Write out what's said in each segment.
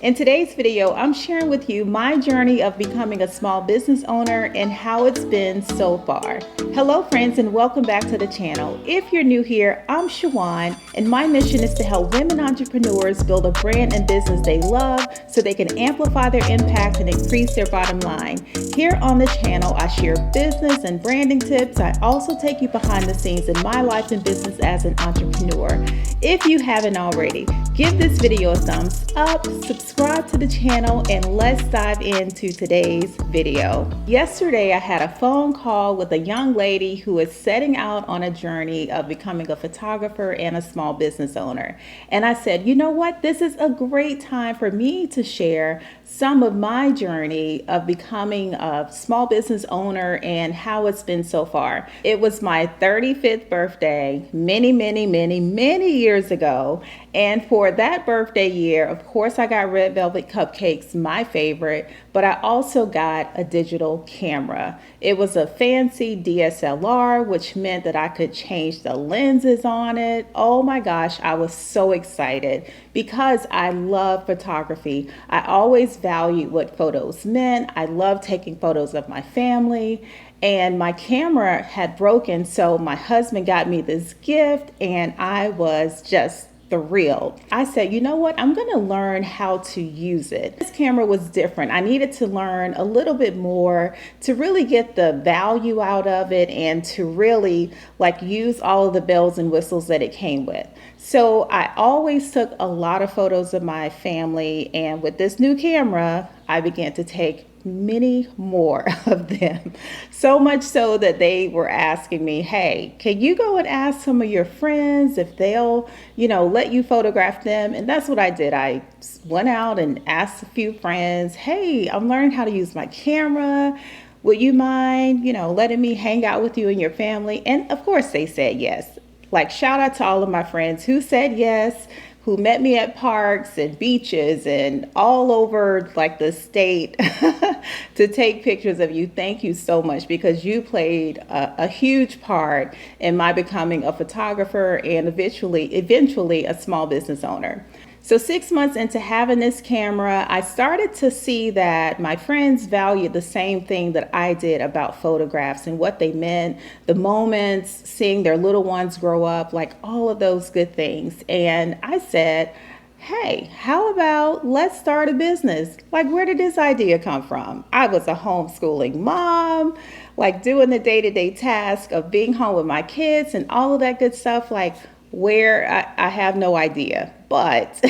In today's video, I'm sharing with you my journey of becoming a small business owner and how it's been so far. Hello friends, and welcome back to the channel. If you're new here, I'm Shawon, and my mission is to help women entrepreneurs build a brand and business they love so they can amplify their impact and increase their bottom line. Here on the channel, I share business and branding tips. I also take you behind the scenes in my life and business as an entrepreneur. If you haven't already, give this video a thumbs up, subscribe to the channel, and let's dive into today's video. Yesterday, I had a phone call with a young lady who is setting out on a journey of becoming a photographer and a small business owner. And I said, you know what? This is a great time for me to share some of my journey of becoming a small business owner and how it's been so far. It was my 35th birthday many years ago. And for that birthday year, of course, I got red velvet cupcakes, my favorite, but I also got a digital camera. It was a fancy DSLR, which meant that I could change the lenses on it. Oh my gosh, I was so excited because I love photography. I always valued what photos meant. I love taking photos of my family. And my camera had broken, so my husband got me this gift and I was just thrilled. I said, you know what? I'm going to learn how to use it. This camera was different. I needed to learn a little bit more to really get the value out of it and to really use all of the bells and whistles that it came with. So I always took a lot of photos of my family, and with this new camera, I began to take many more of them. So much so that they were asking me, hey, can you go and ask some of your friends if they'll, let you photograph them? And that's what I did. I went out and asked a few friends, hey, I'm learning how to use my camera. Would you mind, letting me hang out with you and your family? And of course they said yes. Shout out to all of my friends who said yes, who met me at parks and beaches and all over the state to take pictures of you. Thank you so much, because you played a huge part in my becoming a photographer and eventually a small business owner. So 6 months into having this camera, I started to see that my friends valued the same thing that I did about photographs and what they meant, the moments, seeing their little ones grow up, all of those good things. And I said, hey, how about let's start a business? Where did this idea come from? I was a homeschooling mom, doing the day-to-day task of being home with my kids and all of that good stuff, where I have no idea. But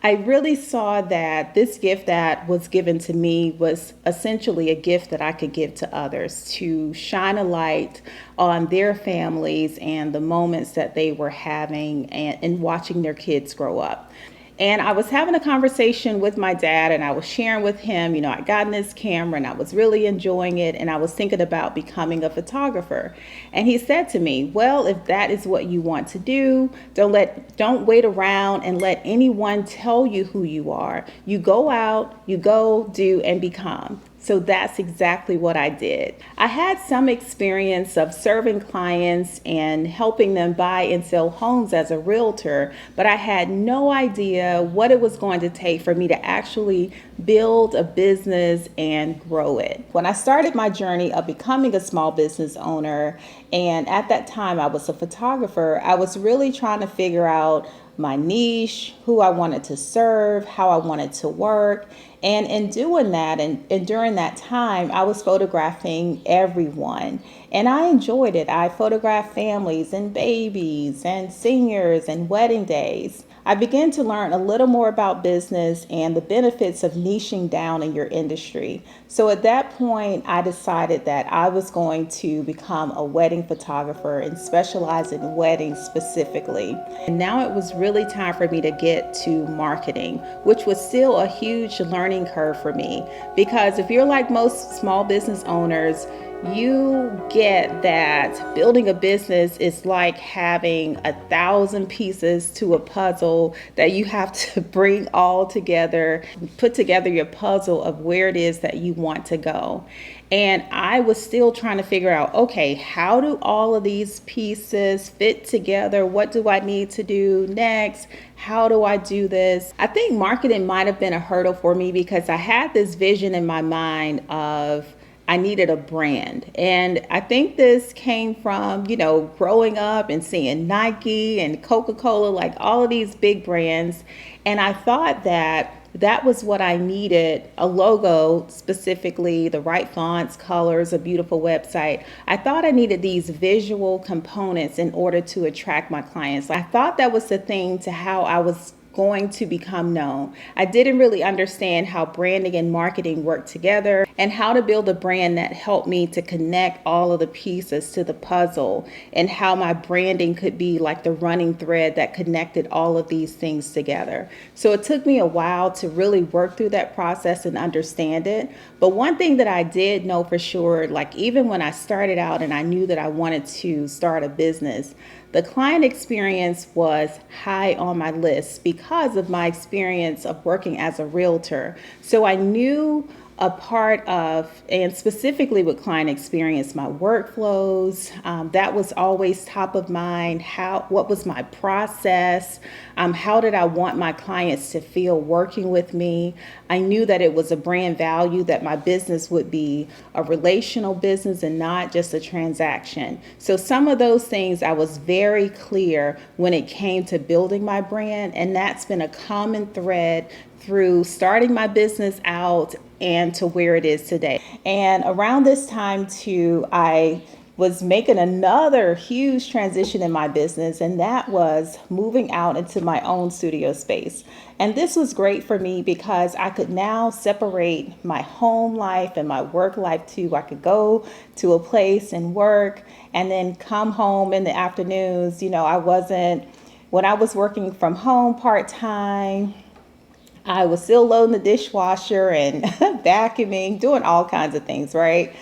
I really saw that this gift that was given to me was essentially a gift that I could give to others, to shine a light on their families and the moments that they were having and watching their kids grow up. And I was having a conversation with my dad, and I was sharing with him, I got in this camera and I was really enjoying it, and I was thinking about becoming a photographer. And he said to me, well, if that is what you want to do, don't wait around and let anyone tell you who you are. You go out, you go do and become. So that's exactly what I did. I had some experience of serving clients and helping them buy and sell homes as a realtor, but I had no idea what it was going to take for me to actually build a business and grow it. When I started my journey of becoming a small business owner, and at that time I was a photographer, I was really trying to figure out my niche, who I wanted to serve, how I wanted to work. And in doing that, and during that time, I was photographing everyone. And I enjoyed it. I photographed families and babies and seniors and wedding days. I began to learn a little more about business and the benefits of niching down in your industry. So at that point, I decided that I was going to become a wedding photographer and specialize in weddings specifically. And now it was really time for me to get to marketing, which was still a huge learning curve for me. Because if you're like most small business owners, you get that building a business is like having 1,000 pieces to a puzzle that you have to bring all together, put together your puzzle of where it is that you want to go. And I was still trying to figure out, okay, how do all of these pieces fit together? What do I need to do next? How do I do this? I think marketing might have been a hurdle for me because I had this vision in my mind of I needed a brand. And I think this came from, growing up and seeing Nike and Coca-Cola, like all of these big brands. And I thought that was what I needed, a logo, specifically the right fonts, colors, a beautiful website. I thought I needed these visual components in order to attract my clients. I thought that was the thing to how I was going to become known. I didn't really understand how branding and marketing work together and how to build a brand that helped me to connect all of the pieces to the puzzle, and how my branding could be like the running thread that connected all of these things together. So it took me a while to really work through that process and understand it. But one thing that I did know for sure, like even when I started out and I knew that I wanted to start a business, the client experience was high on my list because of my experience of working as a realtor. So I knew a part of, and specifically with client experience, my workflows, that was always top of mind. What was my process? How did I want my clients to feel working with me? I knew that it was a brand value, that my business would be a relational business and not just a transaction. So some of those things I was very clear when it came to building my brand, and that's been a common thread through starting my business out and to where it is today. And around this time too, I was making another huge transition in my business, and that was moving out into my own studio space. And this was great for me because I could now separate my home life and my work life too. I could go to a place and work and then come home in the afternoons. When I was working from home part-time, I was still loading the dishwasher and vacuuming, doing all kinds of things, right?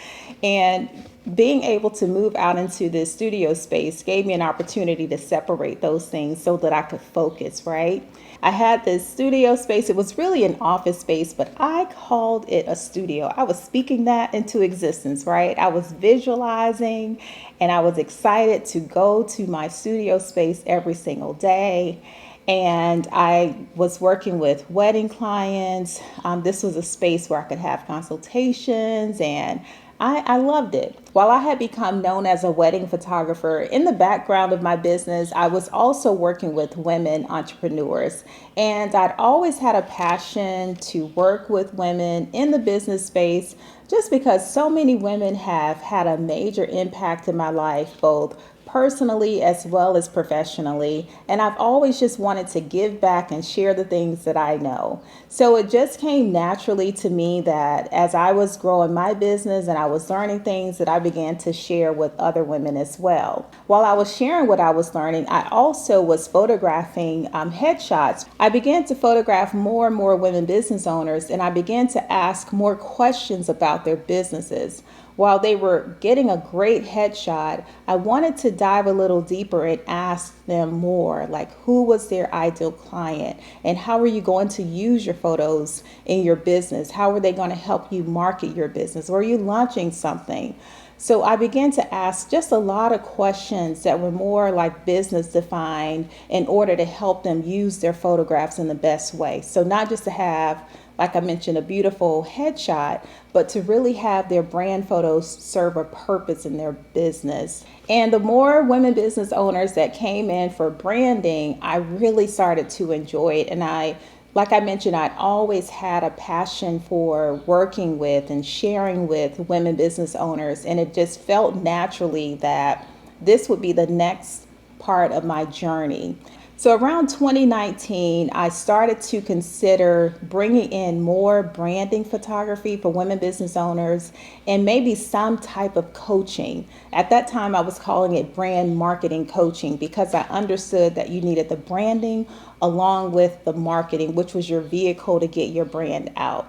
And being able to move out into this studio space gave me an opportunity to separate those things so that I could focus, right? I had this studio space. It was really an office space, but I called it a studio. I was speaking that into existence, right? I was visualizing and I was excited to go to my studio space every single day. And I was working with wedding clients. This was a space where I could have consultations, and I loved it. While I had become known as a wedding photographer, in the background of my business, I was also working with women entrepreneurs. And I'd always had a passion to work with women in the business space, just because so many women have had a major impact in my life, both personally as well as professionally. And I've always just wanted to give back and share the things that I know. So it just came naturally to me that as I was growing my business and I was learning things, that I began to share with other women as well. While I was sharing what I was learning, I also was photographing headshots. I began to photograph more and more women business owners, and I began to ask more questions about their businesses. While they were getting a great headshot, I wanted to dive a little deeper and ask them more, like who was their ideal client and how are you going to use your photos in your business? How are they going to help you market your business? Or are you launching something? So I began to ask just a lot of questions that were more like business defined in order to help them use their photographs in the best way. So not just to have, like I mentioned, a beautiful headshot, but to really have their brand photos serve a purpose in their business. And the more women business owners that came in for branding, I really started to enjoy it. And like I mentioned, I'd always had a passion for working with and sharing with women business owners. And it just felt naturally that this would be the next part of my journey. So around 2019, I started to consider bringing in more branding photography for women business owners and maybe some type of coaching. At that time, I was calling it brand marketing coaching because I understood that you needed the branding along with the marketing, which was your vehicle to get your brand out.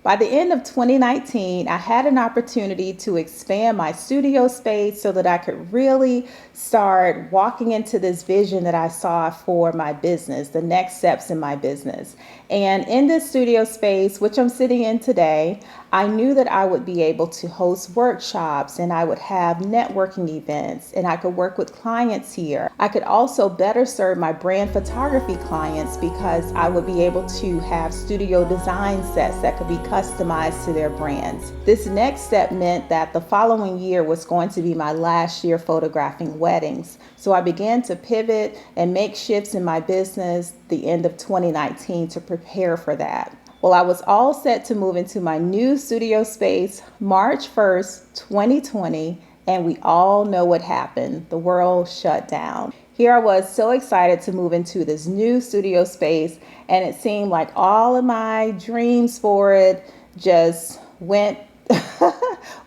By the end of 2019, I had an opportunity to expand my studio space so that I could really start walking into this vision that I saw for my business, the next steps in my business. And in this studio space, which I'm sitting in today, I knew that I would be able to host workshops and I would have networking events and I could work with clients here. I could also better serve my brand photography clients because I would be able to have studio design sets that could be customized to their brands. This next step meant that the following year was going to be my last year photographing weddings. So I began to pivot and make shifts in my business the end of 2019 to prepare for that. Well, I was all set to move into my new studio space March 1st, 2020, and we all know what happened. The world shut down. Here I was so excited to move into this new studio space, and it seemed like all of my dreams for it just went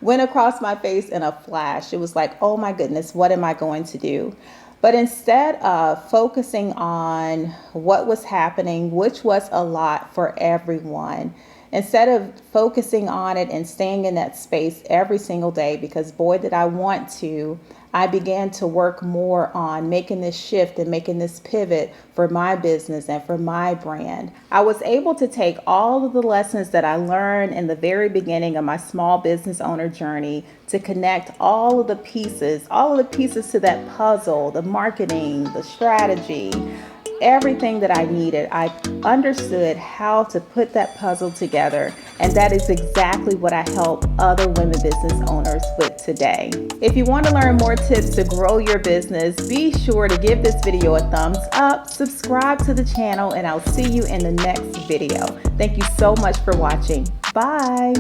across my face in a flash. It was like, oh my goodness, what am I going to do? But instead of focusing on what was happening, which was a lot for everyone, instead of focusing on it and staying in that space every single day, because boy, did I want to, I began to work more on making this shift and making this pivot for my business and for my brand. I was able to take all of the lessons that I learned in the very beginning of my small business owner journey to connect all of the pieces to that puzzle, the marketing, the strategy, everything that I needed. I understood how to put that puzzle together, and that is exactly what I help other women business owners with today. If you want to learn more tips to grow your business, be sure to give this video a thumbs up, subscribe to the channel, and I'll see you in the next video. Thank you so much for watching. Bye.